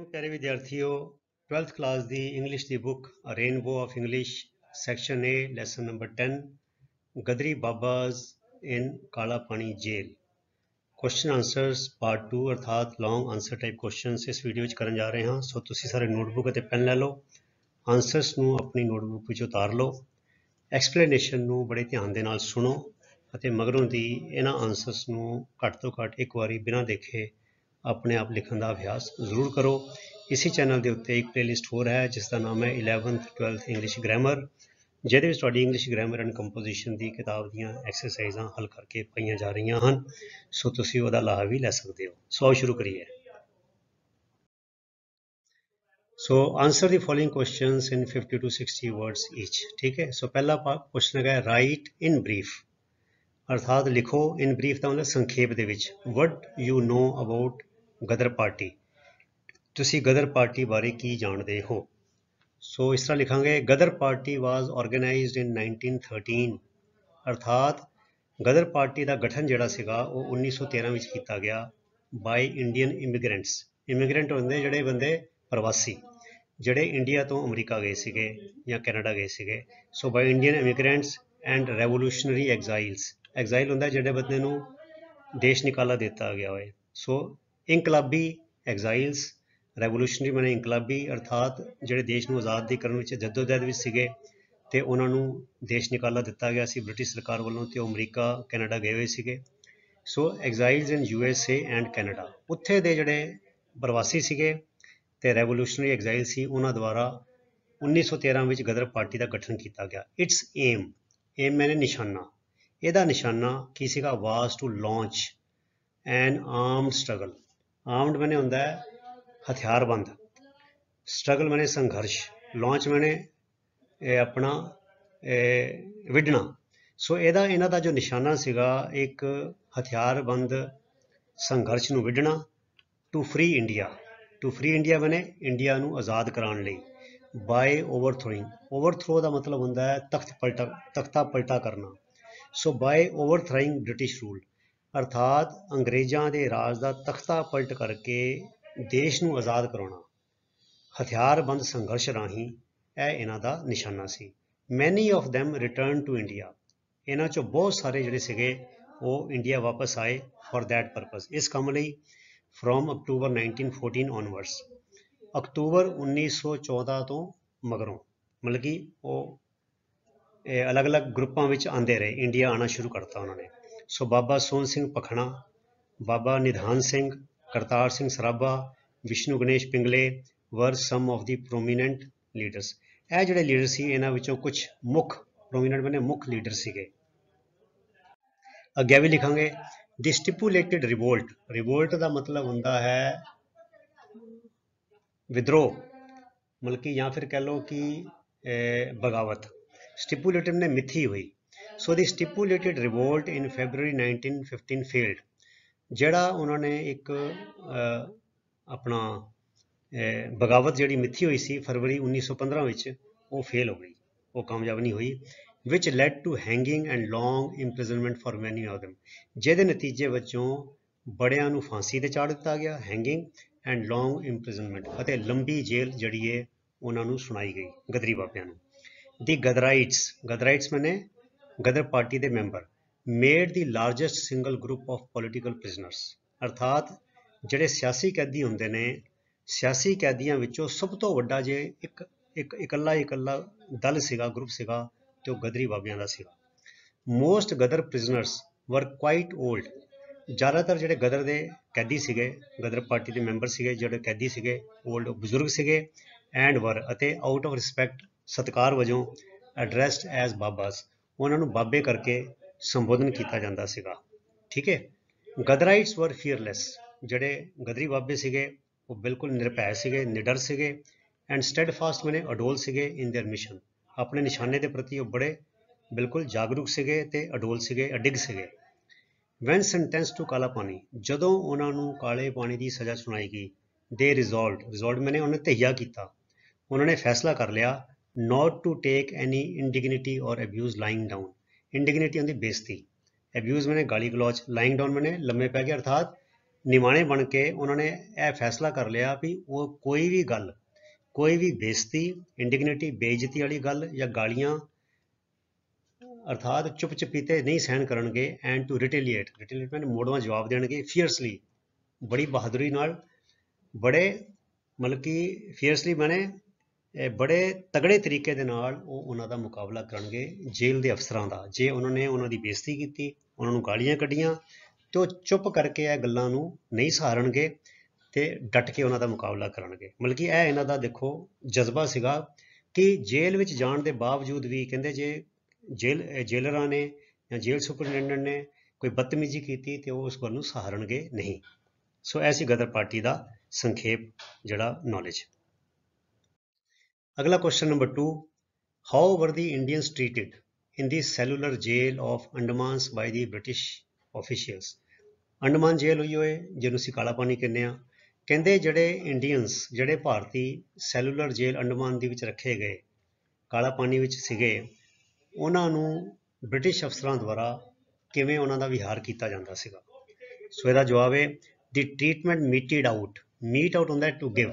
प्यारे विद्यार्थियों 12th class दी इंग्लिश दी book rainbow of English section A lesson number 10 Ghadri Babas in Kala Pani jail question answers part 2 अर्थात long answer type question इस video ਵਿੱਚ ਕਰਨ ਜਾ ਰਹੇ ਹਾਂ। ਸੋ ਤੁਸੀਂ ਸਾਰੇ ਨੋਟਬੁੱਕ ਅਤੇ ਪੈਨ ਲੈ ਲਓ, ਆਨਸਰਸ ਨੂੰ ਆਪਣੀ ਨੋਟਬੁੱਕ ਵਿੱਚ ਉਤਾਰ ਲਓ, ਐਕਸਪਲੇਨੇਸ਼ਨ ਨੂੰ ਬੜੇ ਧਿਆਨ ਦੇ ਨਾਲ ਸੁਣੋ ਅਤੇ ਮਗਰੋਂ ਦੀ ਇਹਨਾਂ ਆਨਸਰਸ ਨੂੰ ਘੱਟ ਤੋਂ ਘੱਟ ਇੱਕ ਵਾਰੀ ਬਿਨਾਂ ਦੇਖੇ ਆਪਣੇ ਆਪ ਲਿਖਣ ਦਾ ਅਭਿਆਸ ਜ਼ਰੂਰ ਕਰੋ। ਇਸੇ ਚੈਨਲ ਦੇ ਉੱਤੇ ਇੱਕ ਪਲੇਲਿਸਟ ਹੋਰ ਹੈ ਜਿਸ ਦਾ ਨਾਮ ਹੈ 11th 12th ਇੰਗਲਿਸ਼ ਗ੍ਰਾਮਰ, ਜਿਹਦੇ ਵਿੱਚ ਤੁਹਾਡੀ ਇੰਗਲਿਸ਼ ਗ੍ਰਾਮਰ ਐਂਡ ਕੰਪੋਜੀਸ਼ਨ ਦੀ ਕਿਤਾਬ ਦੀਆਂ ਐਕਸਰਸਾਈਜ਼ਾਂ ਹੱਲ ਕਰਕੇ ਪਾਈਆਂ ਜਾ ਰਹੀਆਂ ਹਨ। ਸੋ ਤੁਸੀਂ ਉਹਦਾ ਲਾਹਾ ਵੀ ਲੈ ਸਕਦੇ ਹੋ। ਸੋ ਆਓ ਸ਼ੁਰੂ ਕਰੀਏ। So answer the following questions in 50 to 60 words each. ठीक है, सो पहला क्वेश्चन है राइट इन ब्रीफ, अर्थात लिखो इन ब्रीफ का मतलब संक्षेप दे which what you know about Ghadar party, तुसी गदर पार्टी बारे की जानते हो। सो इस तरह लिखांगे गदर पार्टी वाज ऑर्गेनाइज्ड इन 1913, अर्थात गदर पार्टी का गठन जिहड़ा सीगा वो 1913 ਵਿੱਚ ਕੀਤਾ ਗਿਆ बाय इंडियन इमिग्रेंट्स। इमिग्रेंट होंदे ਜਿਹੜੇ ਬੰਦੇ ਪ੍ਰਵਾਸੀ ਜਿਹੜੇ ਇੰਡੀਆ ਤੋਂ ਅਮਰੀਕਾ ਗਏ ਸੀਗੇ ਜਾਂ ਕੈਨੇਡਾ ਗਏ ਸੀਗੇ। So by Indian immigrants and revolutionary exiles, exile ਹੁੰਦਾ ਜਿਹੜੇ ਬੰਦੇ ਨੂੰ ਦੇਸ਼ ਨਿਕਾਲਾ ਦਿੱਤਾ ਗਿਆ ਹੋਏ। ਸੋ ਇਨਕਲਾਬੀ ਐਗਜ਼ਾਈਲਸ, ਰੈਵੋਲੂਸ਼ਨਰੀ ਮਾने ਇਨਕਲਾਬੀ ਅਰਥਾਤ ਜਿਹੜੇ ਦੇਸ਼ ਨੂੰ ਆਜ਼ਾਦ ਕਰਨ ਵਿੱਚ ਜਦੋਜਹਿਦ ਵਿੱਚ ਸੀਗੇ ਤੇ ਉਹਨਾਂ ਨੂੰ ਦੇਸ਼ ਨਿਕਾਲਾ ਦਿੱਤਾ ਗਿਆ ਸੀ ਬ੍ਰਿਟਿਸ਼ ਸਰਕਾਰ ਵੱਲੋਂ ਤੇ ਉਹ ਅਮਰੀਕਾ ਕੈਨੇਡਾ ਗਏ ਹੋਏ ਸੀਗੇ। ਸੋ ਐਗਜ਼ਾਈਲਸ ਇਨ USA ਐਂਡ ਕੈਨੇਡਾ, ਉੱਥੇ ਦੇ ਜਿਹੜੇ ਪ੍ਰਵਾਸੀ ਸੀਗੇ ਤੇ ਰੈਵੋਲੂਸ਼ਨਰੀ ਐਗਜ਼ਾਈਲ ਸੀ ਉਹਨਾਂ ਦੁਆਰਾ 1913 ਵਿੱਚ ਗਦਰ ਪਾਰਟੀ ਦਾ ਗਠਨ ਕੀਤਾ ਗਿਆ। ਇਟਸ ਏਮ, ਏਮ ਮੈਨੇ ਨਿਸ਼ਾਨਾ, ਇਹਦਾ ਨਿਸ਼ਾਨਾ ਕੀ ਸੀਗਾ was to launch an armed struggle. Armed ਮੈਨੇ ਹੁੰਦਾ ਹੈ ਹਥਿਆਰਬੰਦ, ਸਟਰਗਲ ਮੈਨੇ ਸੰਘਰਸ਼, ਲਾਂਚ ਮੈਨੇ ਆਪਣਾ ਵਿੱਢਣਾ। ਸੋ ਇਹਨਾਂ ਦਾ ਜੋ ਨਿਸ਼ਾਨਾ ਸੀਗਾ ਇੱਕ ਹਥਿਆਰਬੰਦ ਸੰਘਰਸ਼ ਨੂੰ ਵਿੱਢਣਾ। To free India, to free India ਮੈਨੇ ਇੰਡੀਆ ਨੂੰ ਆਜ਼ਾਦ ਕਰਾਉਣ ਲਈ। ਬਾਏ ਓਵਰਥਰੋਇੰਗ, ਓਵਰਥਰੋ ਦਾ ਮਤਲਬ ਹੁੰਦਾ ਹੈ ਤਖਤਾ ਪਲਟਾ ਕਰਨਾ। ਸੋ ਬਾਏ ਓਵਰਥਰਾਇੰਗ ਬ੍ਰਿਟਿਸ਼ ਰੂਲ, ਅਰਥਾਤ ਅੰਗਰੇਜ਼ਾਂ ਦੇ ਰਾਜ ਦਾ ਤਖਤਾ ਪਲਟ ਕਰਕੇ ਦੇਸ਼ ਨੂੰ ਆਜ਼ਾਦ ਕਰਾਉਣਾ ਹਥਿਆਰਬੰਦ ਸੰਘਰਸ਼ ਰਾਹੀਂ, ਇਹ ਇਹਨਾਂ ਦਾ ਨਿਸ਼ਾਨਾ ਸੀ। Many of them return to India, ਇਹਨਾਂ 'ਚੋਂ ਬਹੁਤ ਸਾਰੇ ਜਿਹੜੇ ਸੀਗੇ ਉਹ ਇੰਡੀਆ ਵਾਪਸ ਆਏ ਫॉर दैट ਪਰਪਸ, ਇਸ ਕੰਮ ਲਈ। ਫਰੋਮ ਅਕਤੂਬਰ 1914 ਔਨਵਰਡਸ, ਅਕਤੂਬਰ 1914 ਤੋਂ ਮਗਰੋਂ, ਮਤਲਬ ਕਿ ਉਹ ਅਲੱਗ-ਅਲੱਗ ਗਰੁੱਪਾਂ ਵਿੱਚ ਆਉਂਦੇ ਰਹੇ, ਇੰਡੀਆ ਆਉਣਾ ਸ਼ੁਰੂ ਕਰਤਾ ਉਹਨਾਂ ਨੇ। ਸੋ ਬਾਬਾ ਸੋਹਣ ਸਿੰਘ ਪਖਣਾ, ਬਾਬਾ ਨਿਧਾਨ ਸਿੰਘ, ਕਰਤਾਰ ਸਿੰਘ ਸਰਾਭਾ, ਵਿਸ਼ਨੂੰ ਗਣੇਸ਼ ਪਿੰਗਲੇ ਵਰ some of the prominent leaders. ਇਹ ਜਿਹੜੇ ਲੀਡਰ ਸੀ ਇਹਨਾਂ ਵਿੱਚੋਂ ਕੁਝ ਮੁੱਖ, ਪ੍ਰੋਮੀਨੈਂਟ ਮੈਨੇ ਮੁੱਖ ਲੀਡਰ ਸੀਗੇ। ਅੱਗੇ ਵੀ ਲਿਖਾਂਗੇ ਦੀ ਸਟਿਪੂਲੇਟਿਡ ਰਿਵੋਲਟ, ਰਿਵੋਲਟ ਦਾ ਮਤਲਬ ਹੁੰਦਾ ਹੈ ਵਿਦਰੋਹ, ਮਤਲਬ ਕਿ ਜਾਂ ਫਿਰ ਕਹਿ ਲਓ ਕਿ ਬਗਾਵਤ। ਸਟਿਪੂਲੇਟਿਡ ਨੇ ਮਿੱਥੀ ਹੋਈ। ਸੋ ਦੀ ਸਟਿਪੂਲੇਟਿਡ ਰਿਵੋਲਟ ਇਨ ਫੈਬਰਰੀ 1915 ਫੇਲਡ, ਜਿਹੜਾ ਉਹਨਾਂ ਨੇ ਇੱਕ ਆਪਣਾ ਬਗਾਵਤ ਜਿਹੜੀ ਮਿੱਥੀ ਹੋਈ ਸੀ ਫਰਵਰੀ 1915 ਵਿੱਚ, ਉਹ ਫੇਲ ਹੋ ਗਈ, ਉਹ ਕਾਮਯਾਬ ਨਹੀਂ ਹੋਈ। Which led to hanging and long imprisonment for many of them, ਜਿਹਦੇ ਨਤੀਜੇ ਵਜੋਂ ਬੜਿਆਂ ਨੂੰ ਫਾਂਸੀ ਤੇ ਚਾੜ ਦਿੱਤਾ ਗਿਆ, ਹੈਂਗਿੰਗ ਐਂਡ ਲੌਂਗ ਇੰਪ੍ਰਿਜ਼ਨਮੈਂਟ, ਅਤੇ ਲੰਬੀ ਜੇਲ੍ਹ ਜਿਹੜੀ ਹੈ ਉਹਨਾਂ ਨੂੰ ਸੁਣਾਈ ਗਈ ਗਦਰੀ ਬਾਬਿਆਂ ਨੂੰ। ਦੀ ਗਦਰਾਈਟਸ, ਗਦਰਾਈਟਸ ਮੈਨੇ ਗਦਰ ਪਾਰਟੀ ਦੇ member, made the largest single group of political prisoners, ਅਰਥਾਤ ਜਿਹੜੇ ਸਿਆਸੀ ਕੈਦੀ ਹੁੰਦੇ ਨੇ, ਸਿਆਸੀ ਕੈਦੀਆਂ ਵਿੱਚੋਂ ਸਭ ਤੋਂ ਵੱਡਾ ਜੇ ਇੱਕ ਇਕੱਲਾ ਦਲ ਸੀਗਾ, ਗਰੁੱਪ ਸੀਗਾ, ਤੇ ਉਹ ਗਦਰੀ ਬਾਬਿਆਂ ਦਾ ਸੀਗਾ। ਮੋਸਟ ਗਦਰ ਪ੍ਰਿਜ਼ਨਰਸ ਵਰ ਕੁਆਈਟ ਓਲਡ, ਜ਼ਿਆਦਾਤਰ ਜਿਹੜੇ ਗਦਰ ਦੇ ਕੈਦੀ ਸੀਗੇ, ਗਦਰ ਪਾਰਟੀ ਦੇ ਮੈਂਬਰ ਸੀਗੇ ਜਿਹੜੇ ਕੈਦੀ ਸੀਗੇ, ਓਲਡ ਬਜ਼ੁਰਗ ਸੀਗੇ। ਐਂਡ ਵਰ, ਅਤੇ ਆਊਟ ਆਫ ਰਿਸਪੈਕਟ ਸਤਿਕਾਰ ਵਜੋਂ, ਐਡਰੈਸਡ ਐਜ਼ ਬਾਬਾਸ, ਉਹਨਾਂ ਨੂੰ ਬਾਬੇ ਕਰਕੇ ਸੰਬੋਧਨ ਕੀਤਾ ਜਾਂਦਾ ਸੀਗਾ। ਠੀਕ ਹੈ। ਗਦਰਾਈਟਸ ਵਰ ਫੀਅਰਲੈਸ, ਜਿਹੜੇ ਗਦਰੀ ਬਾਬੇ ਸੀਗੇ ਉਹ ਬਿਲਕੁਲ ਨਿਰਭੈ ਸੀਗੇ, ਨਿਡਰ ਸੀਗੇ। ਐਂਡ ਸਟੈਡਫਾਸਟ ਮੈਨੇ ਅਡੋਲ ਸੀਗੇ ਇਨ ਦੇਅਰ ਮਿਸ਼ਨ, ਆਪਣੇ ਨਿਸ਼ਾਨੇ ਦੇ ਪ੍ਰਤੀ ਉਹ ਬੜੇ ਬਿਲਕੁਲ ਜਾਗਰੂਕ ਸੀਗੇ ਤੇ ਅਡੋਲ ਸੀਗੇ, ਅਡਿਗ ਸੀਗੇ। ਵੈਨ ਸੈਂਟੈਂਸ ਟੂ ਕਾਲਾ ਪਾਣੀ, ਜਦੋਂ ਉਹਨਾਂ ਨੂੰ ਕਾਲੇ ਪਾਣੀ ਦੀ ਸਜ਼ਾ ਸੁਣਾਈ ਗਈ, ਦੇ ਰਿਜ਼ੋਲਵਡ ਮੈਨੇ ਉਹਨੇ ਤਹੀਆ ਕੀਤਾ, ਉਹਨਾਂ ਨੇ ਫੈਸਲਾ ਕਰ ਲਿਆ ਨੋਟ ਟੂ ਟੇਕ ਐਨੀ ਇੰਡੀਗਨਿਟੀ ਔਰ ਅਬਿਊਜ਼ ਲਾਈਂਗ ਡਾਊਨ। ਇੰਡੀਗਨਿਟੀ ਹੁੰਦੀ ਬੇਇੱਜ਼ਤੀ, ਅਬਿਊਜ਼ ਮੈਨੇ ਗਾਲੀ ਗਲੋਚ, ਲਾਈਂਗ ਡਾਊਨ ਮੈਨੇ ਲੰਮੇ ਪੈ ਗਏ, ਅਰਥਾਤ ਨਿਮਾਣੇ ਬਣ ਕੇ ਉਹਨਾਂ ਨੇ ਇਹ ਫੈਸਲਾ ਕਰ ਲਿਆ ਵੀ ਉਹ ਕੋਈ ਵੀ ਗੱਲ, ਕੋਈ ਵੀ ਬੇਇੱਜ਼ਤੀ, ਇੰਡੀਗਨਿਟੀ, ਬੇਇੱਜ਼ਤੀ ਵਾਲੀ ਗੱਲ ਜਾਂ ਗਾਲੀਆਂ ਅਰਥਾਤ ਚੁੱਪ ਚਪੀਤੇ ਨਹੀਂ ਸਹਿਣ ਕਰਨਗੇ। ਐਂਡ ਟੂ ਰਿਟੇਲੀਏਟ, ਰਿਟੇਲੀਏਟ ਮੈਨ ਮੋੜਵਾਂ ਜਵਾਬ ਦੇਣਗੇ, ਫੀਅਰਸਲੀ, ਬੜੀ ਬਹਾਦਰੀ ਨਾਲ, ਬੜੇ ਮਤਲਬ ਕਿ ਫੀਅਰਸਲੀ ਮੈਨੇ ਬੜੇ ਤਗੜੇ ਤਰੀਕੇ ਦੇ ਨਾਲ ਉਹ ਉਹਨਾਂ ਦਾ ਮੁਕਾਬਲਾ ਕਰਨਗੇ ਜੇਲ੍ਹ ਦੇ ਅਫਸਰਾਂ ਦਾ। ਜੇ ਉਹਨਾਂ ਨੇ ਉਹਨਾਂ ਦੀ ਬੇਇੱਜ਼ਤੀ ਕੀਤੀ, ਉਹਨਾਂ ਨੂੰ ਗਾਲੀਆਂ ਕੱਢੀਆਂ, ਤੇ ਉਹ ਚੁੱਪ ਕਰਕੇ ਇਹ ਗੱਲਾਂ ਨੂੰ ਨਹੀਂ ਸਹਾਰਨਗੇ ਤੇ ਡਟ ਕੇ ਉਹਨਾਂ ਦਾ ਮੁਕਾਬਲਾ ਕਰਨਗੇ। ਮਤਲਬ ਕਿ ਇਹ ਇਹਨਾਂ ਦਾ ਦੇਖੋ ਜਜ਼ਬਾ ਸੀਗਾ ਕਿ ਜੇਲ੍ਹ ਵਿੱਚ ਜਾਣ ਦੇ ਬਾਵਜੂਦ ਵੀ ਕਹਿੰਦੇ ਜੇ ਜੇਲਰਾਂ ਨੇ ਜਾਂ ਜੇਲ੍ਹ ਸੁਪਰਡੈਂਟੈਂਟ ਨੇ ਕੋਈ ਬਦਤਮੀਜ਼ੀ ਕੀਤੀ ਤੇ ਉਹ ਉਸ ਗੱਲ ਨੂੰ ਸਹਾਰਨਗੇ ਨਹੀਂ। ਸੋ ਇਹ ਸੀ ਗਦਰ ਪਾਰਟੀ ਦਾ ਸੰਖੇਪ ਜਿਹੜਾ ਨੌਲੇਜ। ਅਗਲਾ ਕੁਐਸਚਨ ਨੰਬਰ 2, ਹਾਊ ਵਰ ਦੀ Indians treated in the cellular jail of ਅੰਡਮਾਨਸ by the British officials. Andaman ਜੇਲ੍ਹ ਹੋਈ ਹੋਏ ਜਿਹਨੂੰ ਅਸੀਂ ਕਾਲਾ ਪਾਣੀ ਕਹਿੰਦੇ ਹਾਂ। ਕਹਿੰਦੇ ਜਿਹੜੇ ਇੰਡੀਅਨਸ, ਜਿਹੜੇ ਭਾਰਤੀ ਸੈਲੂਲਰ ਜੇਲ੍ਹ ਅੰਡਮਾਨ ਦੇ ਵਿੱਚ ਰੱਖੇ ਗਏ, ਕਾਲਾ ਪਾਣੀ ਵਿੱਚ ਸੀਗੇ, ਉਹਨਾਂ ਨੂੰ ਬ੍ਰਿਟਿਸ਼ ਅਫਸਰਾਂ ਦੁਆਰਾ ਕਿਵੇਂ ਉਹਨਾਂ ਦਾ ਵਿਹਾਰ ਕੀਤਾ ਜਾਂਦਾ ਸੀਗਾ। ਸੋ ਇਹਦਾ ਜਵਾਬ ਹੈ ਦੀ ਟ੍ਰੀਟਮੈਂਟ ਮੀਟਿਡ ਆਊਟ। ਮੀਟ ਆਊਟ ਹੁੰਦਾ ਟੂ ਗਿਵ,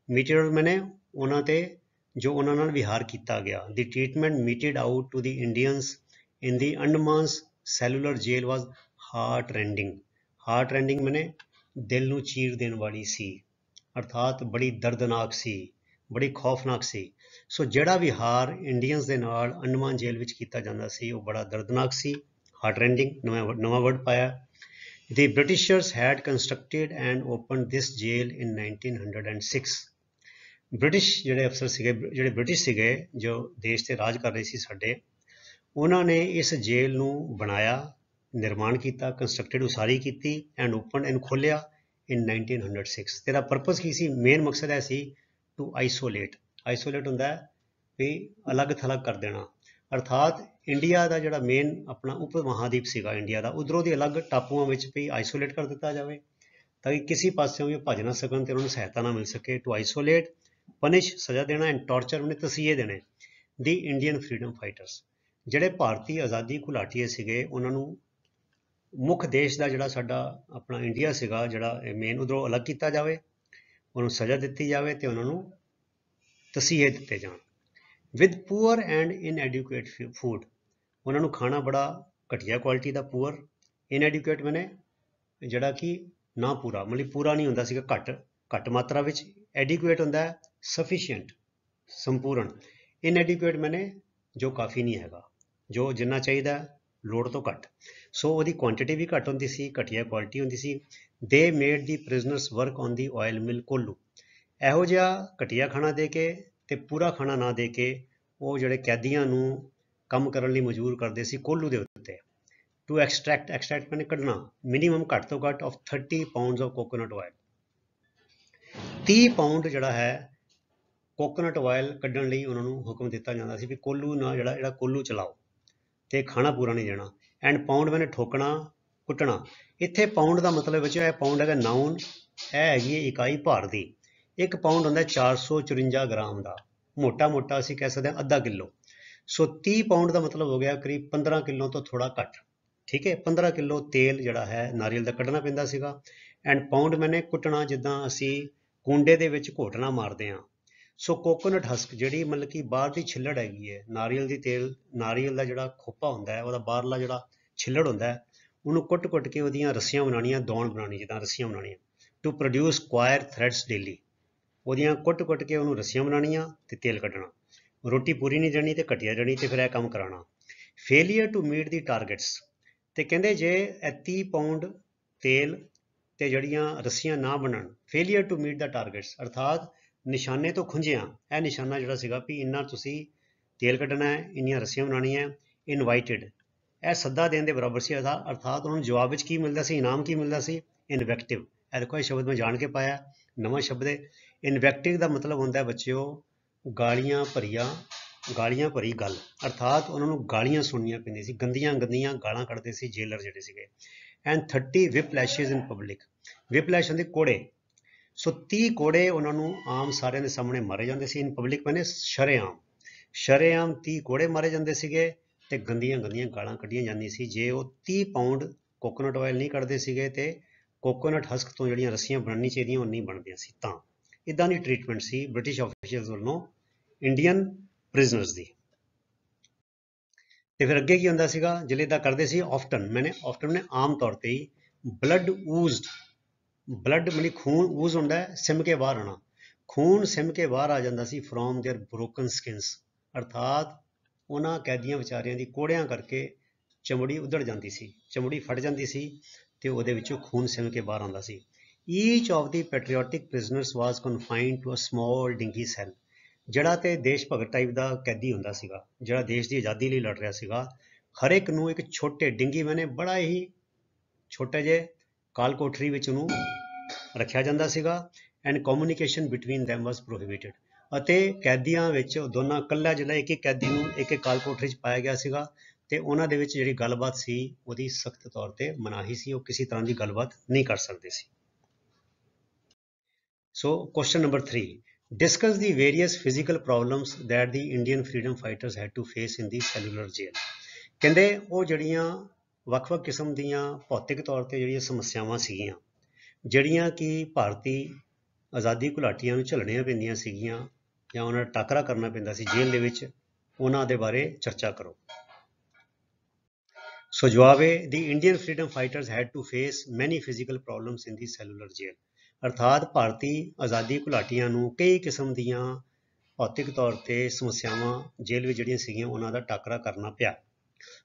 ਮੀਟਿਡ ਆਊਟ ਮੈਨੇ ਉਹਨਾਂ ਤੇ ਜੋ ਉਹਨਾਂ ਨਾਲ ਵਿਹਾਰ ਕੀਤਾ ਗਿਆ। ਦੀ treatment ਮੀਟਿਡ out to the Indians in the ਅੰਡਮਾਨਸ cellular jail was heart ਰੈਂਡਿੰਗ। Heart ਰੈਂਡਿੰਗ ਮੈਨੇ ਦਿਲ ਨੂੰ ਚੀਰ ਦੇਣ ਵਾਲੀ ਸੀ, ਅਰਥਾਤ ਬੜੀ ਦਰਦਨਾਕ ਸੀ, ਬੜੀ ਖੌਫਨਾਕ ਸੀ। ਸੋ ਜਿਹੜਾ ਵਿਹਾਰ ਇੰਡੀਅਨਸ ਦੇ ਨਾਲ ਅੰਡਮਾਨ ਜੇਲ੍ਹ ਵਿੱਚ ਕੀਤਾ ਜਾਂਦਾ ਸੀ ਉਹ ਬੜਾ ਦਰਦਨਾਕ ਸੀ, ਹਾਰਟ ਰੈਂਡਿੰਗ ਨਵਾਂ ਵਰਡ ਪਾਇਆ। The Britishers had constructed and opened this jail in 1906. British ਜਿਹੜੇ ਅਫਸਰ ਸੀਗੇ, ਜਿਹੜੇ ਬ੍ਰਿਟਿਸ਼ ਸੀਗੇ ਜੋ ਦੇਸ਼ 'ਤੇ ਰਾਜ ਕਰ ਰਹੇ ਸੀ ਸਾਡੇ, ਉਹਨਾਂ ਨੇ ਇਸ ਜੇਲ੍ਹ ਨੂੰ ਬਣਾਇਆ, ਨਿਰਮਾਣ ਕੀਤਾ, ਕੰਸਟਰਕਟਡ ਉਸਾਰੀ ਕੀਤੀ, ਐਂਡ ਓਪਨ ਇਹਨੂੰ ਖੋਲ੍ਹਿਆ ਇਨ 1906। ਇਹਦਾ ਪਰਪਸ ਕੀ ਸੀ? ਮੇਨ ਮਕਸਦ ਇਹ ਸੀ ਟੂ ਆਈਸੋਲੇਟ। ਆਈਸੋਲੇਟ ਹੁੰਦਾ ਵੀ ਅਲੱਗ ਥਲੱਗ ਕਰ ਦੇਣਾ, ਅਰਥਾਤ ਇੰਡੀਆ ਦਾ ਜਿਹੜਾ ਮੇਨ ਆਪਣਾ ਉਪ ਮਹਾਦੀਪ ਸੀਗਾ ਇੰਡੀਆ ਦਾ, ਉੱਧਰੋਂ ਦੀ ਅਲੱਗ ਟਾਪੂਆਂ ਵਿੱਚ ਵੀ ਆਈਸੋਲੇਟ ਕਰ ਦਿੱਤਾ ਜਾਵੇ ਤਾਂ ਕਿ ਕਿਸੇ ਪਾਸਿਓਂ ਵੀ ਭੱਜ ਨਾ ਸਕਣ ਤੇ ਉਹਨਾਂ ਨੂੰ ਸਹਾਇਤਾ ਨਾ ਮਿਲ ਸਕੇ। ਟੂ ਆਈਸੋਲੇਟ, ਪਨਿਸ਼ ਸਜ਼ਾ ਦੇਣਾ, ਐਂਡ ਟਾਰਚਰ ਉਹਨੇ ਤਸੀਹੇ ਦੇਣੇ ਦੀ ਇੰਡੀਅਨ ਫਰੀडम ਫਾਈਟਰਸ। ਜਿਹੜੇ ਭਾਰਤੀ ਆਜ਼ਾਦੀ ਘੁਲਾਟੀਏ ਸੀਗੇ ਉਹਨਾਂ ਨੂੰ ਮੁੱਖ ਦੇਸ਼ ਦਾ ਜਿਹੜਾ ਸਾਡਾ ਆਪਣਾ ਇੰਡੀਆ ਸੀਗਾ ਜਿਹੜਾ ਮੇਨ, ਉੱਧਰੋਂ ਅਲੱਗ ਕੀਤਾ ਜਾਵੇ, ਉਹਨੂੰ ਸਜ਼ਾ ਦਿੱਤੀ ਜਾਵੇ ਤੇ ਉਹਨਾਂ ਨੂੰ ਤਸੀਹੇ ਦਿੱਤੇ ਜਾਣ। ਵਿਦ ਪੂਅਰ ਐਂਡ ਇਨਐਡਿਕੁਏਟ ਫੂਡ, ਉਹਨਾਂ ਨੂੰ ਖਾਣਾ ਬੜਾ ਘਟੀਆ ਕੁਆਲਿਟੀ ਦਾ। ਪੂਅਰ, ਇਨਐਡਿਕੁਏਟ ਮੈਨੇ ਜਿਹੜਾ ਕਿ ਨਾ ਪੂਰਾ, ਮਤਲਬ ਪੂਰਾ ਨਹੀਂ ਹੁੰਦਾ ਸੀਗਾ, ਘੱਟ ਮਾਤਰਾ ਵਿੱਚ। ਐਡਿਕੁਏਟ ਹੁੰਦਾ ਸਫੀਸ਼ੀਐਂਟ, ਸੰਪੂਰਨ। ਇਨਐਡਿਕੁਏਟ ਮੈਨੇ ਜੋ ਕਾਫੀ ਨਹੀਂ ਹੈਗਾ, ਜੋ ਜਿੰਨਾ ਚਾਹੀਦਾ ਲੋੜ ਤੋਂ ਘੱਟ। ਸੋ ਉਹਦੀ ਕੁਆਂਟੀਟੀ ਵੀ ਘੱਟ ਹੁੰਦੀ ਸੀ, ਘਟੀਆ ਕੁਆਲਿਟੀ ਹੁੰਦੀ ਸੀ। They made the prisoners work on the oil mill ਕੋਲੂ। ਇਹੋ ਜਿਹਾ ਘਟੀਆ ਖਾਣਾ ਦੇ ਕੇ ਤੇ ਪੂਰਾ ਖਾਣਾ ਨਾ ਦੇ ਕੇ ਉਹ ਜਿਹੜੇ ਕੈਦੀਆਂ ਨੂੰ ਕੰਮ ਕਰਨ ਲਈ ਮਜਬੂਰ ਕਰਦੇ ਸੀ ਕੋਲੂ ਦੇ ਉੱਤੇ। ਟੂ ਐਕਸਟਰੈਕਟ, ਐਕਸਟਰੈਕਟ ਮੈਨੇ ਕੱਢਣਾ, ਮਿਨੀਮਮ ਘੱਟ ਤੋਂ ਘੱਟ of 30 pounds of coconut oil. 30 pound ਜਿਹੜਾ ਹੈ ਕੋਕੋਨਟ ਆਇਲ ਕੱਢਣ ਲਈ ਉਹਨਾਂ ਨੂੰ ਹੁਕਮ ਦਿੱਤਾ ਜਾਂਦਾ ਸੀ ਵੀ ਕੋਲੂ ਨਾਲ ਜਿਹੜਾ ਕੋਲੂ ਚਲਾਓ ਤੇ ਖਾਣਾ ਪੂਰਾ ਨਹੀਂ ਦੇਣਾ। ਐਂਡ ਪਾਊਂਡ ਮੈਨੇ ਠੋਕਣਾ, ਕੁੱਟਣਾ। ਇੱਥੇ ਪਾਊਂਡ ਦਾ ਮਤਲਬ ਵਿੱਚ ਇਹ ਪਾਊਂਡ ਹੈਗਾ ਨਾਊਨ, ਇਹ ਹੈਗੀ ਹੈ ਇਕਾਈ ਭਾਰ ਦੀ। ਇੱਕ ਪਾਊਂਡ ਹੁੰਦਾ 454 ਗ੍ਰਾਮ ਦਾ, ਮੋਟਾ ਅਸੀਂ ਕਹਿ ਸਕਦੇ ਹਾਂ ਅੱਧਾ ਕਿਲੋ। ਸੋ 30 ਪਾਊਂਡ ਦਾ ਮਤਲਬ ਹੋ ਗਿਆ ਕਰੀਬ 15 ਕਿਲੋ ਤੋਂ ਥੋੜ੍ਹਾ ਘੱਟ, ਠੀਕ ਹੈ। 15 ਕਿਲੋ ਤੇਲ ਜਿਹੜਾ ਹੈ ਨਾਰੀਅਲ ਦਾ ਕੱਢਣਾ ਪੈਂਦਾ ਸੀਗਾ। ਐਂਡ ਪਾਊਂਡ ਮੈਨੇ ਕੁੱਟਣਾ, ਜਿੱਦਾਂ ਅਸੀਂ ਕੁੰਡੇ ਦੇ ਵਿੱਚ ਘੋਟਣਾ ਮਾਰਦੇ ਹਾਂ। ਸੋ ਕੋਕੋਨਟ ਹਸਕ ਜਿਹੜੀ ਮਤਲਬ ਕਿ ਬਾਹਰ ਦੀ ਛਿੱਲੜ ਹੈਗੀ ਹੈ, ਨਾਰੀਅਲ ਦੀ ਤੇਲ, ਨਾਰੀਅਲ ਦਾ ਜਿਹੜਾ ਖੋਪਾ ਹੁੰਦਾ ਹੈ, ਉਹਦਾ ਬਾਹਰਲਾ ਜਿਹੜਾ ਛਿੱਲੜ ਹੁੰਦਾ ਹੈ, ਉਹਨੂੰ ਕੁੱਟ ਕੇ ਉਹਦੀਆਂ ਰੱਸੀਆਂ ਬਣਾਉਣੀਆਂ, ਦੌਣ ਬਣਾਉਣੀ, ਜਿੱਦਾਂ ਰੱਸੀਆਂ ਬਣਾਉਣੀਆਂ। To produce square threads daily, ਉਹਦੀਆਂ ਕੁੱਟ ਕੇ ਉਹਨੂੰ ਰੱਸੀਆਂ ਬਣਾਉਣੀਆਂ ਤੇ ਤੇਲ ਕੱਢਣਾ। ਰੋਟੀ ਪੂਰੀ ਨਹੀਂ ਦੇਣੀ ਤੇ ਘਟੀਆ ਦੇਣੀ ਤੇ ਫਿਰ ਇਹ ਕੰਮ ਕਰਾਉਣਾ। Failure to meat the targets, ਤੇ ਕਹਿੰਦੇ ਜੇ 30 ਪਾਊਂਡ ਤੇਲ ਤੇ ਜਿਹੜੀਆਂ ਰੱਸੀਆਂ ਨਾ ਬਣਨ, ਫੇਲੀਅਰ ਟੂ ਮੀਟ ਦਾ ਟਾਰਗੇਟਸ, ਅਰਥਾਤ ਨਿਸ਼ਾਨੇ ਤੋਂ ਖੁੰਝਿਆ। ਇਹ ਨਿਸ਼ਾਨਾ ਜਿਹੜਾ ਸੀਗਾ ਵੀ ਇੰਨਾ ਤੁਸੀਂ ਤੇਲ ਕੱਢਣਾ ਹੈ, ਇੰਨੀਆਂ ਰੱਸੀਆਂ ਬਣਾਉਣੀਆਂ। ਇਨਵਾਈਟਡ, ਇਹ ਸੱਦਾ ਦੇਣ ਦੇ ਬਰਾਬਰ ਸੀ, ਅਰਥਾਤ ਉਹਨਾਂ ਨੂੰ ਜਵਾਬ ਵਿੱਚ ਕੀ ਮਿਲਦਾ ਸੀ, ਇਨਾਮ ਕੀ ਮਿਲਦਾ ਸੀ? ਇਨਵੈਕਟਿਵ। ਇਹ ਦੇਖੋ ਇਹ ਸ਼ਬਦ ਮੈਂ ਜਾਣ ਕੇ ਪਾਇਆ, ਨਵਾਂ ਸ਼ਬਦ ਹੈ। ਇਨਵੈਕਟਿਵ ਦਾ ਮਤਲਬ ਹੁੰਦਾ ਬੱਚਿਓ ਗਾਲੀਆਂ ਭਰੀ ਗੱਲ, ਅਰਥਾਤ ਉਹਨਾਂ ਨੂੰ ਗਾਲੀਆਂ ਸੁਣਨੀਆਂ ਪੈਂਦੀਆਂ ਸੀ, ਗੰਦੀਆਂ ਗਾਲਾਂ ਕੱਢਦੇ ਸੀ ਜੇਲਰ ਜਿਹੜੇ ਸੀਗੇ। And 30 whip lashes in public, whip lash ਹੁੰਦੇ ਕੋੜੇ। ਸੋ 30 ਕੋੜੇ ਉਹਨਾਂ ਨੂੰ ਆਮ ਸਾਰਿਆਂ ਦੇ ਸਾਹਮਣੇ ਮਾਰੇ ਜਾਂਦੇ ਸੀ। ਇਨ ਪਬਲਿਕ ਮੈਨੇ ਸ਼ਰੇਆਮ 30 ਕੋੜੇ ਮਾਰੇ ਜਾਂਦੇ ਸੀਗੇ ਤੇ ਗੰਦੀਆਂ ਗਾਲਾਂ ਕੱਢੀਆਂ ਜਾਂਦੀਆਂ ਸੀ ਜੇ ਉਹ 30 ਪਾਊਂਡ ਕੋਕੋਨਟ ਆਇਲ ਨਹੀਂ ਕੱਢਦੇ ਸੀਗੇ ਤੇ ਕੋਕੋਨਟ ਹਸਕ ਤੋਂ ਜਿਹੜੀਆਂ ਰੱਸੀਆਂ ਬਣਨੀ ਚਾਹੀਦੀਆਂ ਉਹ ਨਹੀਂ ਬਣਦੀਆਂ ਸੀ। ਤਾਂ ਇਦਾਂ ਦੀ ਟ੍ਰੀਟਮੈਂਟ ਸੀ ਬ੍ਰਿਟਿਸ਼ ਆਫੀਸ਼ੀਅਲਸ ਵੱਲੋਂ ਇੰਡੀਅਨ ਪ੍ਰਿਜ਼ਨਰਸ ਦੀ। ਤੇ ਫਿਰ ਅੱਗੇ ਕੀ ਹੁੰਦਾ ਸੀਗਾ, ਜਿਹੜੇ ਇਦਾਂ ਕਰਦੇ ਸੀ ਆਫਟਨ ਨੇ ਆਮ ਤੌਰ ਤੇ ਹੀ ਬਲੱਡ ਮਤਲਬ ਖੂਨ ਊਜ਼ ਹੁੰਦਾ ਸਿਮ ਕੇ ਬਾਹਰ ਆਉਣਾ, ਖੂਨ ਸਿਮ ਕੇ ਬਾਹਰ ਆ ਜਾਂਦਾ ਸੀ ਫਰੋਮ देयर ਬ੍ਰੋਕਨ ਸਕਿਨਸ, ਅਰਥਾਤ ਉਹਨਾਂ ਕੈਦੀਆਂ ਵਿਚਾਰਿਆਂ ਦੀ ਕੋੜਿਆਂ ਕਰਕੇ ਚਮੜੀ ਉਧੜ ਜਾਂਦੀ ਸੀ, ਚਮੜੀ ਫਟ ਜਾਂਦੀ ਸੀ ਤੇ ਉਹਦੇ ਵਿੱਚੋਂ ਖੂਨ ਸਿਮ ਕੇ ਬਾਹਰ ਆਉਂਦਾ ਸੀ। Each of the patriotic prisoners was confined to a small dingy cell. ਜਿਹੜਾ ਤੇ ਦੇਸ਼ ਭਗਤ ਟਾਈਪ ਦਾ ਕੈਦੀ ਹੁੰਦਾ ਸੀਗਾ, ਜਿਹੜਾ ਦੇਸ਼ ਦੀ ਆਜ਼ਾਦੀ ਲਈ ਲੜ ਰਿਹਾ ਸੀਗਾ, ਹਰ ਇੱਕ ਨੂੰ ਇੱਕ ਛੋਟੇ ਡਿੰਗੀ ਮੈਨੇ ਬੜਾ ਹੀ ਛੋਟੇ ਜਿਹੇ ਕਾਲ ਕੋਠਰੀ ਵਿੱਚ ਉਹਨੂੰ ਰੱਖਿਆ ਜਾਂਦਾ ਸੀਗਾ and communication between them was prohibited। ਅਤੇ ਕੈਦੀਆਂ ਵਿੱਚ ਦੋਨਾਂ ਇਕੱਲਾ ਜਿਹੜਾ ਇੱਕ ਕੈਦੀ ਨੂੰ ਇੱਕ ਕਾਲ ਕੋਠਰੀ 'ਚ ਪਾਇਆ ਗਿਆ ਸੀਗਾ ਤੇ ਉਹਨਾਂ ਦੇ ਵਿੱਚ ਜਿਹੜੀ ਗੱਲਬਾਤ ਸੀ ਉਹਦੀ ਸਖਤ ਤੌਰ ਤੇ ਮਨਾਹੀ ਸੀ, ਉਹ ਕਿਸੇ ਤਰ੍ਹਾਂ ਦੀ ਗੱਲਬਾਤ ਨਹੀਂ ਕਰ ਸਕਦੇ ਸੀ। So question number 3, discuss the various physical problems that the Indian freedom fighters had to face in the cellular jail। ਕਹਿੰਦੇ ਉਹ ਜਿਹੜੀਆਂ ਵੱਖ-ਵੱਖ ਕਿਸਮ ਦੀਆਂ ਭੌਤਿਕ ਤੌਰ ਤੇ ਜਿਹੜੀਆਂ ਸਮੱਸਿਆਵਾਂ ਸੀਗੀਆਂ ਜਿਹੜੀਆਂ ਕਿ ਭਾਰਤੀ ਆਜ਼ਾਦੀ ਘੁਲਾਟੀਆਂ ਨੂੰ ਝੱਲਣੀਆਂ ਪੈਂਦੀਆਂ ਸੀਗੀਆਂ ਜਾਂ ਉਹਨਾਂ ਦਾ ਟਾਕਰਾ ਕਰਨਾ ਪੈਂਦਾ ਸੀ ਜੇਲ੍ਹ ਦੇ ਵਿੱਚ, ਉਹਨਾਂ ਦੇ ਬਾਰੇ ਚਰਚਾ ਕਰੋ। ਸੋ ਜਵਾਬ ਹੈ the Indian freedom fighters had to face many physical problems in the cellular jail. ਅਰਥਾਤ ਭਾਰਤੀ ਆਜ਼ਾਦੀ ਘੁਲਾਟੀਆਂ ਨੂੰ ਕਈ ਕਿਸਮ ਦੀਆਂ ਭੌਤਿਕ ਤੌਰ ਤੇ ਸਮੱਸਿਆਵਾਂ ਜੇਲ੍ਹ ਵਿੱਚ ਜਿਹੜੀਆਂ ਸੀਗੀਆਂ ਉਹਨਾਂ ਦਾ ਟਾਕਰਾ ਕਰਨਾ ਪਿਆ।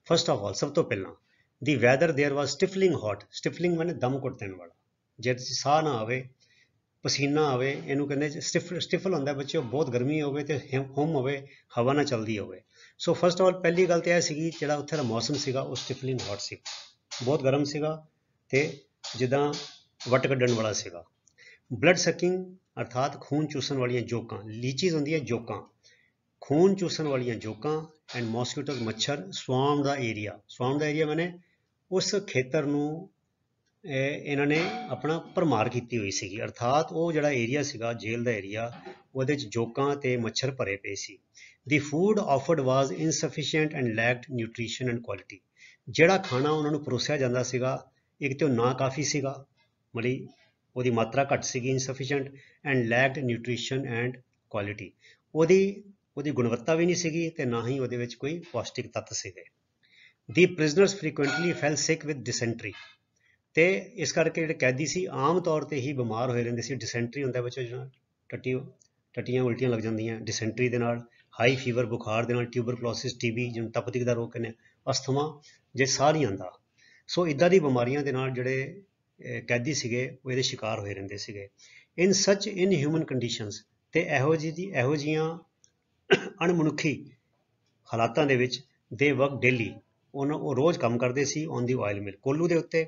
ਫਸਟ ਆਫ ਆਲ, ਸਭ ਤੋਂ ਪਹਿਲਾਂ ਦੀ ਵੈਦਰ ਦੇਅਰ ਵਾਜ਼ ਸਟਿਫਲਿੰਗ ਹੌਟ। ਸਟਿਫਲਿੰਗ ਮਾਨੇ ਦਮ ਘੁੱਟ ਦੇਣ ਵਾਲਾ, ਜਿਹਦੇ 'ਚ ਸਾਹ ਨਾ ਆਵੇ, ਪਸੀਨਾ ਆਵੇ, ਇਹਨੂੰ ਕਹਿੰਦੇ ਸਟਿਫਲ ਹੁੰਦਾ ਬੱਚੇ, ਬਹੁਤ ਗਰਮੀ ਹੋਵੇ ਤੇ ਹੁੰਮ ਹੋਵੇ, ਹਵਾ ਨਾ ਚੱਲਦੀ ਹੋਵੇ। ਸੋ ਫਸਟ ਆਫ ਆਲ ਪਹਿਲੀ ਗੱਲ ਤਾਂ ਇਹ ਸੀਗੀ ਜਿਹੜਾ ਉੱਥੇ ਦਾ ਮੌਸਮ ਸੀਗਾ ਉਹ ਸਟਿਫਲਿੰਗ ਹੌਟ ਸੀ, ਬਹੁਤ ਗਰਮ ਸੀਗਾ ਤੇ ਜਿੱਦਾਂ ਵੱਟ ਕੱਢਣ ਵਾਲਾ ਸੀਗਾ। ਬਲੱਡ ਸਕਿੰਗ ਅਰਥਾਤ ਖੂਨ ਚੂਸਣ ਵਾਲੀਆਂ ਜੋਕਾਂ, ਲੀਚੀਜ਼ ਹੁੰਦੀਆਂ ਜੋਕਾਂ, ਖੂਨ ਚੂਸਣ ਵਾਲੀਆਂ ਜੋਕਾਂ ਐਂਡ ਮੋਸਕੀਟੋਜ਼ ਮੱਛਰ, ਸਵਾਮ ਦਾ ਏਰੀਆ ਮੈਨੇ ਉਸ ਖੇਤਰ ਨੂੰ ਇਹਨਾਂ ਨੇ ਆਪਣਾ ਭਰਮਾਰ ਕੀਤੀ ਹੋਈ ਸੀਗੀ, ਅਰਥਾਤ ਉਹ ਜਿਹੜਾ ਏਰੀਆ ਸੀਗਾ ਜੇਲ੍ਹ ਦਾ ਏਰੀਆ ਉਹਦੇ 'ਚ ਜੋਕਾਂ ਤੇ ਮੱਛਰ ਭਰੇ ਪਏ ਸੀ। The food offered was insufficient and lacked nutrition and quality. ਜਿਹੜਾ ਖਾਣਾ ਉਹਨਾਂ ਨੂੰ ਪਰੋਸਿਆ ਜਾਂਦਾ ਸੀਗਾ ਇੱਕ ਤਾਂ ਉਹ ਨਾ ਕਾਫੀ ਸੀਗਾ, ਮਤਲਬ ਉਹਦੀ ਮਾਤਰਾ ਘੱਟ ਸੀਗੀ, ਇਨਸਫੀਸ਼ੀਐਂਟ and lacked nutrition and quality, ਉਹਦੀ ਗੁਣਵੱਤਾ ਵੀ ਨਹੀਂ ਸੀਗੀ ਤੇ ਨਾ ਹੀ ਉਹਦੇ ਵਿੱਚ ਕੋਈ ਪੌਸ਼ਟਿਕ ਤੱਤ ਸੀਗੇ। The prisoners frequently fell sick with dysentery. ਤੇ ਇਸ ਕਰਕੇ ਜਿਹੜੇ ਕੈਦੀ ਸੀ ਆਮ ਤੌਰ ਤੇ ਹੀ ਬਿਮਾਰ ਹੋਏ ਰਹਿੰਦੇ ਸੀ। ਡਿਸੈਂਟਰੀ ਹੁੰਦਾ ਬੱਚੋ ਜਿਹੜਾ ਟੱਟੀਆਂ ਉਲਟੀਆਂ ਲੱਗ ਜਾਂਦੀਆਂ ਡਿਸੈਂਟਰੀ ਦੇ ਨਾਲ, ਹਾਈ ਫੀਵਰ ਬੁਖਾਰ ਦੇ ਨਾਲ, ਟਿਊਬਰਕਲੋਸਿਸ, ਟੀਬੀ ਜਿਹਨੂੰ ਤਪਦਿਕ ਦਾ ਰੋਗ ਕਹਿੰਦੇ, ਅਸਥਮਾ ਜੇ ਸਾਹ ਨਹੀਂ ਆਉਂਦਾ। ਸੋ ਇੱਦਾਂ ਦੀ ਬਿਮਾਰੀਆਂ ਦੇ ਨਾਲ ਜਿਹੜੇ ਕੈਦੀ ਸੀਗੇ ਉਹ ਇਹਦੇ ਸ਼ਿਕਾਰ ਹੋਏ ਰਹਿੰਦੇ ਸੀਗੇ। ਇਨ ਸੱਚ ਇਨਹਿਊਮਨ ਕੰਡੀਸ਼ਨਸ, ਤੇ ਇਹੋ ਜਿਹੀਆਂ ਅਣਮਨੁੱਖੀ ਹਾਲਾਤਾਂ ਦੇ ਵਿੱਚ ਦੇ ਵਰਕ ਡੇਲੀ, ਉਹ ਰੋਜ਼ ਕੰਮ ਕਰਦੇ ਸੀ ਔਨ ਦੀ ਆਇਲ ਮਿਲ, ਕੋਲੂ ਦੇ ਉੱਤੇ,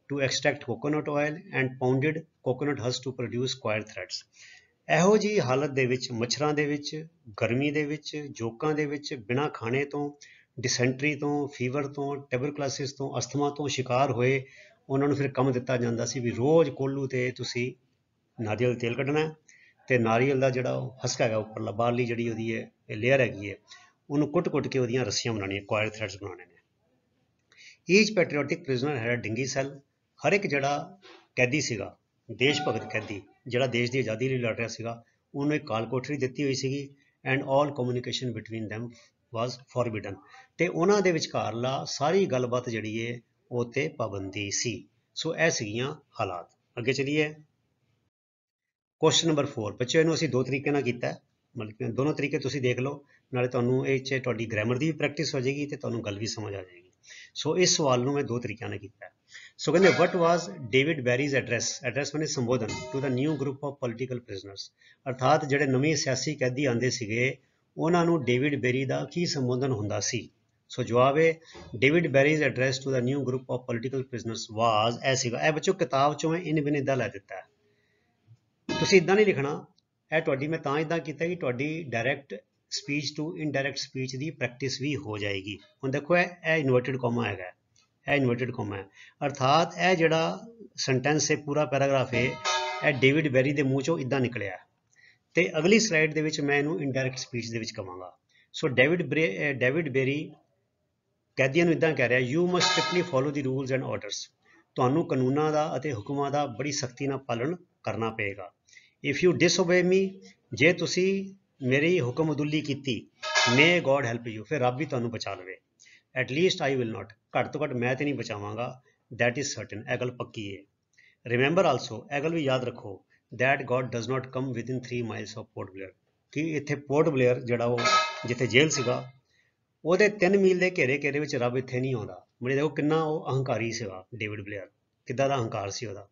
to extract coconut oil and pounded coconut husk to produce coir threads। ਇਹੋ ਜਿਹੀ ਹਾਲਤ ਦੇ ਵਿੱਚ, ਮੱਛਰਾਂ ਦੇ ਵਿੱਚ, ਗਰਮੀ ਦੇ ਵਿੱਚ, ਜੋਕਾਂ ਦੇ ਵਿੱਚ, ਬਿਨਾਂ ਖਾਣੇ ਤੋਂ, ਡਿਸੈਂਟਰੀ ਤੋਂ, ਫੀਵਰ ਤੋਂ, ਟਿਊਬਰਕਲੋਸਿਸ ਤੋਂ, ਅਸਥਮਾ ਤੋਂ ਸ਼ਿਕਾਰ ਹੋਏ ਉਹਨਾਂ ਨੂੰ ਫਿਰ ਕੰਮ ਦਿੱਤਾ ਜਾਂਦਾ ਸੀ ਵੀ ਰੋਜ਼ ਕੋਲੂ ਤੇ ਤੁਸੀਂ ਨਾਰੀਅਲ ਤੇਲ ਕੱਢਣਾ ਤੇ ਨਾਰੀਅਲ ਦਾ ਜਿਹੜਾ ਉਹ ਹਸਕ ਹੈਗਾ ਉੱਪਰਲਾ ਬਾਹਰਲੀ ਜਿਹੜੀ ਉਹਦੀ ਹੈ ਲੇਅਰ ਹੈਗੀ ਹੈ ਉਹਨੂੰ ਕੁੱਟ ਕੇ ਉਹਦੀਆਂ ਰੱਸੀਆਂ ਬਣਾਉਣੀਆਂ, ਕੁਆਇਰ ਥ੍ਰੈਡਸ ਬਣਾਉਣੇ ਨੇ। ਈਚ ਪੈਟਰੀਓਟਿਕ ਪ੍ਰਿਜ਼ਨਰ ਹੈਡ ਅ ਡਿੰਗੀ ਸੈੱਲ। ਹਰ ਇੱਕ ਜਿਹੜਾ ਕੈਦੀ ਸੀਗਾ, ਦੇਸ਼ ਭਗਤ ਕੈਦੀ ਜਿਹੜਾ ਦੇਸ਼ ਦੀ ਆਜ਼ਾਦੀ ਲਈ ਲੜ ਰਿਹਾ ਸੀਗਾ, ਉਹਨੂੰ ਇੱਕ ਕਾਲ ਕੋਠਰੀ ਦਿੱਤੀ ਹੋਈ ਸੀਗੀ and all communication between them was forbidden। ਤੇ ਉਹਨਾਂ ਦੇ ਵਿਚਕਾਰਲਾ ਸਾਰੀ ਗੱਲਬਾਤ ਜਿਹੜੀ ਹੈ ਉਹ ਤੇ ਪਾਬੰਦੀ ਸੀ। ਸੋ ਇਹ ਸੀਗੀਆਂ ਹਾਲਾਤ। ਅੱਗੇ ਚਲੀਏ ਕੁਐਸਚਨ ਨੰਬਰ 4। ਬੱਚਿਓ ਇਹਨੂੰ ਅਸੀਂ ਦੋ ਤਰੀਕੇ ਨਾਲ ਕੀਤਾ, ਮਤਲਬ ਕਿ ਦੋਨੋਂ ਤਰੀਕੇ ਤੁਸੀਂ ਦੇਖ ਲਓ, ਨਾਲੇ ਤੁਹਾਨੂੰ ਇਹ 'ਚ ਤੁਹਾਡੀ ਗ੍ਰਾਮਰ ਦੀ ਵੀ ਪ੍ਰੈਕਟਿਸ ਹੋ ਜਾਏਗੀ ਤੇ ਤੁਹਾਨੂੰ ਗੱਲ ਵੀ ਸਮਝ ਆ ਜਾਏਗੀ। ਸੋ ਇਸ ਸਵਾਲ ਨੂੰ ਮੈਂ ਦੋ ਤਰੀਕਿਆਂ ਨਾਲ ਕੀਤਾ। ਸੋ ਕਹਿੰਦੇ ਵਟ ਵਾਜ਼ ਡੇਵਿਡ ਬੈਰੀਜ਼ ਐਡਰੈਸ ਮੈਨੇ ਸੰਬੋਧਨ to the new group of political prisoners. ਅਰਥਾਤ ਜਿਹੜੇ ਨਵੇਂ ਸਿਆਸੀ ਕੈਦੀ ਆਉਂਦੇ ਸੀਗੇ ਉਹਨਾਂ ਨੂੰ ਡੇਵਿਡ ਬੈਰੀ ਦਾ ਕੀ ਸੰਬੋਧਨ ਹੁੰਦਾ ਸੀ। ਸੋ ਜਵਾਬ ਹੈ David Barrie's address to the new group of political prisoners was, ਇਹ ਸੀਗਾ। ਇਹ ਬੱਚੋ ਕਿਤਾਬ ਚੋਂ ਇਨ ਬਿਨ ਇੱਦਾਂ ਲੈ ਦਿੱਤਾ ਹੈ, ਤੁਸੀਂ ਇੱਦਾਂ ਨਹੀਂ ਲਿਖਣਾ। ਇਹ ਤੁਹਾਡੀ ਮੈਂ ਤਾਂ ਇੱਦਾਂ ਕੀਤਾ ਕਿ ਤੁਹਾਡੀ direct speech to indirect speech ਦੀ ਪ੍ਰੈਕਟਿਸ ਵੀ ਹੋ ਜਾਏਗੀ। ਹੁਣ ਦੇਖੋ ਇਹ ਇਨਵਰਟਿਡ ਕੋਮਾ ਹੈਗਾ, ਇਹ ਇਨਵਰਟਿਡ ਕੋਮਾ ਹੈ, ਅਰਥਾਤ ਇਹ ਜਿਹੜਾ ਸੈਂਟੈਂਸ ਹੈ ਪੂਰਾ ਪੈਰਾਗ੍ਰਾਫ ਹੈ ਇਹ ਡੇਵਿਡ ਬੈਰੀ ਦੇ ਮੂੰਹ ਚੋਂ ਇੱਦਾਂ ਨਿਕਲਿਆ ਤੇ ਅਗਲੀ ਸਲਾਈਡ ਦੇ ਵਿੱਚ ਮੈਂ ਇਹਨੂੰ ਇਨਡਾਇਰੈਕਟ ਸਪੀਚ ਦੇ ਵਿੱਚ ਕਵਾਂਗਾ। ਸੋ ਡੇਵਿਡ ਬੈਰੀ ਕੈਦੀਆਂ ਨੂੰ ਇੱਦਾਂ ਕਹਿ ਰਿਹਾ, you must strictly follow the rules and orders. ਤੁਹਾਨੂੰ ਕਾਨੂੰਨਾਂ ਦਾ ਅਤੇ ਹੁਕਮਾਂ ਦਾ ਬੜੀ ਸਖਤੀ ਨਾਲ ਪਾਲਣ ਕਰਨਾ ਪਏਗਾ। ਇਫ ਯੂ ਡਿਸਓਬੇ ਮੀ, ਜੇ ਤੁਸੀਂ ਮੇਰੀ ਹੁਕਮ ਉਦੁੱਲੀ ਕੀਤੀ, ਮੇ ਗੋਡ ਹੈਲਪ ਯੂ, ਫਿਰ ਰੱਬ ਵੀ ਤੁਹਾਨੂੰ ਬਚਾ ਲਵੇ। At least I will not, ਘੱਟ ਤੋਂ ਘੱਟ ਮੈਂ ਤੇ ਨਹੀਂ ਬਚਾਵਾਂਗਾ। ਦੈਟ ਇਜ਼ ਸਰਟਨ, ਇਹ ਗੱਲ ਪੱਕੀ ਹੈ। ਰਿਮੈਂਬਰ ਆਲਸੋ, ਇਹ ਗੱਲ ਵੀ ਯਾਦ ਰੱਖੋ, that God does not come within 3 miles of Port Blair, ਕਿ ਇੱਥੇ ਪੋਰਟ ਬਲੇਅਰ ਜਿਹੜਾ ਉਹ ਜਿੱਥੇ ਜੇਲ੍ਹ ਸੀਗਾ ਉਹਦੇ 3 ਮੀਲ ਦੇ ਘੇਰੇ ਵਿੱਚ ਰੱਬ ਇੱਥੇ ਨਹੀਂ ਆਉਂਦਾ। ਮੇਰੇ ਦੇਖੋ ਕਿੰਨਾ ਉਹ ਅਹੰਕਾਰੀ ਸੀਗਾ ਡੇਵਿਡ ਬਲੇਅਰ, ਕਿੱਦਾਂ ਦਾ ਅਹੰਕਾਰ ਸੀ ਉਹਦਾ।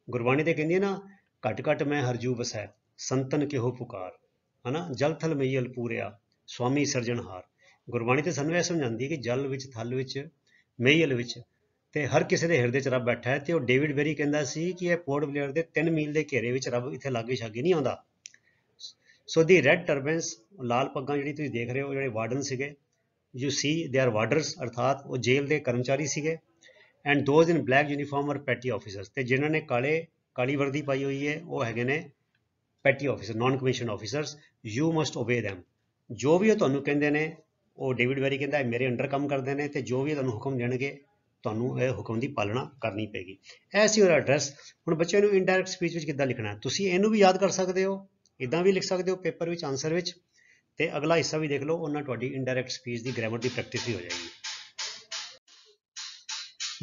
ਗੁਰਬਾਣੀ ਤੇ ਕਹਿੰਦੀ ਹੈ ਨਾ, ਘਟ ਘਟ ਮੈਂ ਹਰਜੂ ਵਸੈ ਸੰਤਨ ਕਿਹੋ ਪੁਕਾਰ, ਹਨਾ, ਜਲ ਥਲ ਮਈਲ ਪੂਰਿਆ ਸੁਆਮੀ ਸਿਰਜਣਹਾਰ। ਗੁਰਬਾਣੀ ਤੇ ਸਾਨੂੰ ਇਹ ਸਮਝਾਉਂਦੀ ਕਿ ਜਲ ਵਿੱਚ, ਥਲ ਵਿੱਚ, ਮਈਲ ਵਿੱਚ ਤੇ ਹਰ ਕਿਸੇ ਦੇ ਹਿਰਦੇ 'ਚ ਰੱਬ ਬੈਠਾ ਹੈ। ਤੇ ਉਹ ਡੇਵਿਡ ਬੈਰੀ ਕਹਿੰਦਾ ਸੀ ਕਿ ਇਹ ਪੋਰਟ ਬਲੇਅਰ ਦੇ 3 ਮੀਲ ਦੇ ਘੇਰੇ ਵਿੱਚ ਰੱਬ ਇੱਥੇ ਲਾਗੇ ਛਾਗੇ ਨਹੀਂ ਆਉਂਦਾ। ਸੋ ਦੀ ਰੈੱਡ ਟਰਬਨਸ, ਲਾਲ ਪੱਗਾਂ ਜਿਹੜੀ ਤੁਸੀਂ ਦੇਖ ਰਹੇ ਹੋ, ਜਿਹੜੇ ਵਾਰਡਨ ਸੀਗੇ, ਯੂ ਸੀ ਦੇ ਆਰ ਵਾਰਡਰਸ, ਅਰਥਾਤ ਉਹ ਜੇਲ੍ਹ ਦੇ ਕਰਮਚਾਰੀ ਸੀਗੇ। And those in black uniform are petty officers, ਤੇ ਜਿਨ੍ਹਾਂ ਨੇ ਕਾਲੀ ਵਰਦੀ ਪਾਈ ਹੋਈ ਹੈ ਉਹ ਹੈਗੇ ਨੇ petty officer, non commission officers. You must obey them, ਜੋ ਵੀ ਉਹ ਤੁਹਾਨੂੰ ਕਹਿੰਦੇ ਨੇ, ਉਹ ਡੇਵਿਡ ਬੈਰੀ ਕਹਿੰਦਾ ਮੇਰੇ ਅੰਡਰ ਕੰਮ ਕਰਦੇ ਨੇ, ਤੇ ਜੋ ਵੀ ਤੁਹਾਨੂੰ ਹੁਕਮ ਦੇਣਗੇ ਤੁਹਾਨੂੰ ਇਹ ਹੁਕਮ ਦੀ ਪਾਲਣਾ ਕਰਨੀ ਪਏਗੀ। ਇਹ ਸੀ ਉਹਦਾ ਐਡਰੈਸ। ਹੁਣ ਬੱਚਿਆਂ ਨੂੰ ਇਨਡਾਇਰੈਕਟ ਸਪੀਚ ਵਿੱਚ ਕਿੱਦਾਂ ਲਿਖਣਾ, ਤੁਸੀਂ ਇਹਨੂੰ ਵੀ ਯਾਦ ਕਰ ਸਕਦੇ ਹੋ, ਇੱਦਾਂ ਵੀ ਲਿਖ ਸਕਦੇ ਹੋ ਪੇਪਰ ਵਿੱਚ ਆਨਸਰ ਵਿੱਚ, ਤੇ ਅਗਲਾ ਹਿੱਸਾ ਵੀ ਦੇਖ ਲਓ, ਉਹਨਾਂ ਤੁਹਾਡੀ ਇਨਡਾਇਰੈਕਟ ਸਪੀਚ ਦੀ ਗ੍ਰਾਮਰ ਦੀ ਪ੍ਰੈਕਟਿਸ ਵੀ ਹੋ ਜਾਏਗੀ।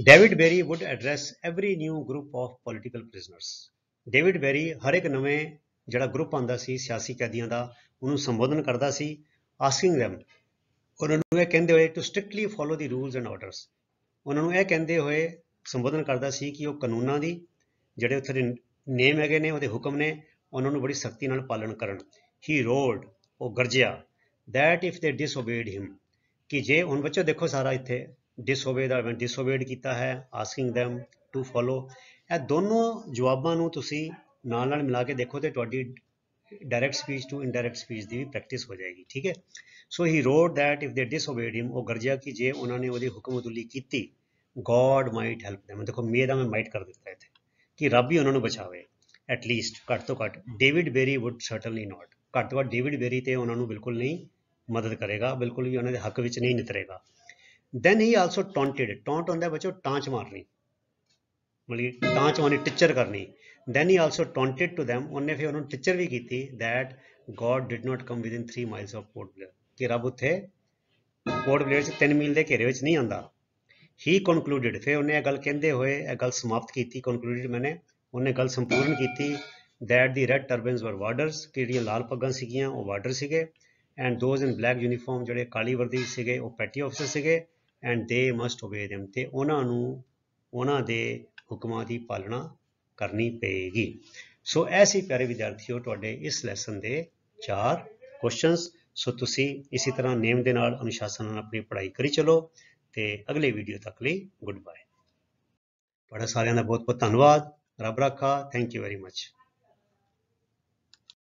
David Barrie would address every new group of political prisoners, David Barrie ਹਰ ਇੱਕ ਨਵੇਂ ਜਿਹੜਾ ਗਰੁੱਪ ਆਉਂਦਾ ਸੀ ਸਿਆਸੀ ਕੈਦੀਆਂ ਦਾ, ਉਹਨੂੰ ਸੰਬੋਧਨ ਕਰਦਾ ਸੀ। ਆਸਕਿੰਗ them, ਉਹਨਾਂ ਨੂੰ ਇਹ ਕਹਿੰਦੇ ਹੋਏ to strictly follow the rules and orders, ਉਹਨਾਂ ਨੂੰ ਇਹ ਕਹਿੰਦੇ ਹੋਏ ਸੰਬੋਧਨ ਕਰਦਾ ਸੀ ਕਿ ਉਹ ਕਾਨੂੰਨਾਂ ਦੀ ਜਿਹੜੇ ਉੱਥੇ ਦੇ ਨੇਮ ਹੈਗੇ ਨੇ, ਉਹਦੇ ਹੁਕਮ ਨੇ, ਉਹਨਾਂ ਨੂੰ ਬੜੀ ਸਖਤੀ ਨਾਲ ਪਾਲਣ ਕਰਨ। ਹੀ ਰੋਡ, ਉਹ ਗਰਜਿਆ, ਦੈਟ ਇਫ ਦੇ ਡਿਸਓਬੇਡ ਹਿਮ, ਕਿ ਜੇ ਹੁਣ ਬੱਚੋ ਦੇਖੋ ਸਾਰਾ ਇੱਥੇ ਡਿਸਓਬੇ ਦਾ ਡਿਸਓਬੇਡ ਕੀਤਾ ਹੈ, ਆਸਕਿੰਗ them ਟੂ ਫੋਲੋ, ਇਹ ਦੋਨੋਂ ਜਵਾਬਾਂ ਨੂੰ ਤੁਸੀਂ ਨਾਲ ਨਾਲ ਮਿਲਾ ਕੇ ਦੇਖੋ ਤੇ ਤੁਹਾਡੀ direct speech to indirect speech ਦੀ ਵੀ ਪ੍ਰੈਕਟਿਸ ਹੋ ਜਾਏਗੀ। ਠੀਕ ਹੈ। So he wrote that if they disobeyed ਹਿਮ, ਉਹ ਗਰਜਿਆ ਕਿ ਜੇ ਉਹਨਾਂ ਨੇ ਉਹਦੀ ਹੁਕਮ ਉਦੁੱਲੀ ਕੀਤੀ, ਗੋਡ ਮਾਈਟ ਹੈਲਪ them, ਦੇਖੋ ਮੇ ਦਾ ਮੈਂ ਮਾਈਟ ਕਰ ਦਿੱਤਾ ਇੱਥੇ, ਕਿ ਰੱਬ ਹੀ ਉਹਨਾਂ ਨੂੰ ਬਚਾਵੇ। ਐਟ ਲੀਸਟ, ਘੱਟ ਤੋਂ ਘੱਟ, ਡੇਵਿਡ ਬੈਰੀ ਵੁੱਡ ਸਰਟਨਲੀ ਨਾਟ, ਘੱਟ ਤੋਂ ਘੱਟ ਡੇਵਿਡ ਬੈਰੀ ਤੇ ਉਹਨਾਂ ਨੂੰ ਬਿਲਕੁਲ ਨਹੀਂ ਮਦਦ ਕਰੇਗਾ, ਬਿਲਕੁਲ ਵੀ ਉਹਨਾਂ ਦੇ ਹੱਕ ਵਿੱਚ ਨਹੀਂ ਨਿਤਰੇਗਾ। Then he also taunted, taunt ਹੁੰਦਾ ਬੱਚੋ ਟਾਂਚ ਮਾਰਨੀ, ਮਤਲਬ ਟਾਂਚ ਮਾਰਨੀ, ਟਿੱਚਰ ਕਰਨੀ। Then he also taunted to them, ਉਹਨੇ ਫਿਰ ਉਹਨਾਂ ਨੂੰ ਟਿੱਚਰ ਵੀ ਕੀਤੀ, that God did not come within 3 miles of Port Blair, ਕਿ ਰੱਬ ਉੱਥੇ ਪੋਰਟ ਬਲੇਅਰ 'ਚ 3 ਮੀਲ ਦੇ ਘੇਰੇ ਵਿੱਚ ਨਹੀਂ ਆਉਂਦਾ। ਹੀ ਕਨਕਲੂਡਿਡ, ਫਿਰ ਉਹਨੇ ਇਹ ਗੱਲ ਕਹਿੰਦੇ ਹੋਏ ਇਹ ਗੱਲ ਸਮਾਪਤ ਕੀਤੀ, ਕਨਕਲੂਡਿਡ ਮੈਨੇ ਉਹਨੇ ਗੱਲ ਸੰਪੂਰਨ ਕੀਤੀ, ਦੈਟ ਦੀ ਰੈਡ ਟਰਬਨਸ ਵਰ ਵਾਰਡਰਸ, ਕਿ ਜਿਹੜੀਆਂ ਲਾਲ ਪੱਗਾਂ ਸੀਗੀਆਂ ਉਹ ਵਾਰਡਰ ਸੀਗੇ, and those in black uniform, ਜਿਹੜੇ ਕਾਲੀ ਵਰਦੀ ਸੀਗੇ ਉਹ ਪੈਟੀ ਆਫਿਸਰ ਸੀਗੇ, ਐਂਡ ਦੇ ਮਸਟ ਓਬੇ them, ਤੇ ਉਹਨਾਂ ਨੂੰ ਉਹਨਾਂ ਦੇ ਹੁਕਮਾਂ ਦੀ ਪਾਲਣਾ ਕਰਨੀ ਪਏਗੀ। ਸੋ ਇਹ ਸੀ ਪਿਆਰੇ ਵਿਦਿਆਰਥੀਓ ਤੁਹਾਡੇ ਇਸ ਲੈਸਨ ਦੇ 4 ਕੁਐਸਚਨਸ। ਸੋ ਤੁਸੀਂ ਇਸੇ ਤਰ੍ਹਾਂ ਨੇਮ ਦੇ ਨਾਲ, ਅਨੁਸ਼ਾਸਨ ਨਾਲ ਆਪਣੀ ਪੜ੍ਹਾਈ ਕਰੀ ਚਲੋ, ਤੇ ਅਗਲੇ ਵੀਡੀਓ ਤੱਕ ਲਈ ਗੁੱਡ ਬਾਏ। ਤੁਹਾਡਾ ਸਾਰਿਆਂ ਦਾ ਬਹੁਤ ਬਹੁਤ ਧੰਨਵਾਦ। ਰੱਬ ਰਾਖਾ। Thank you very much.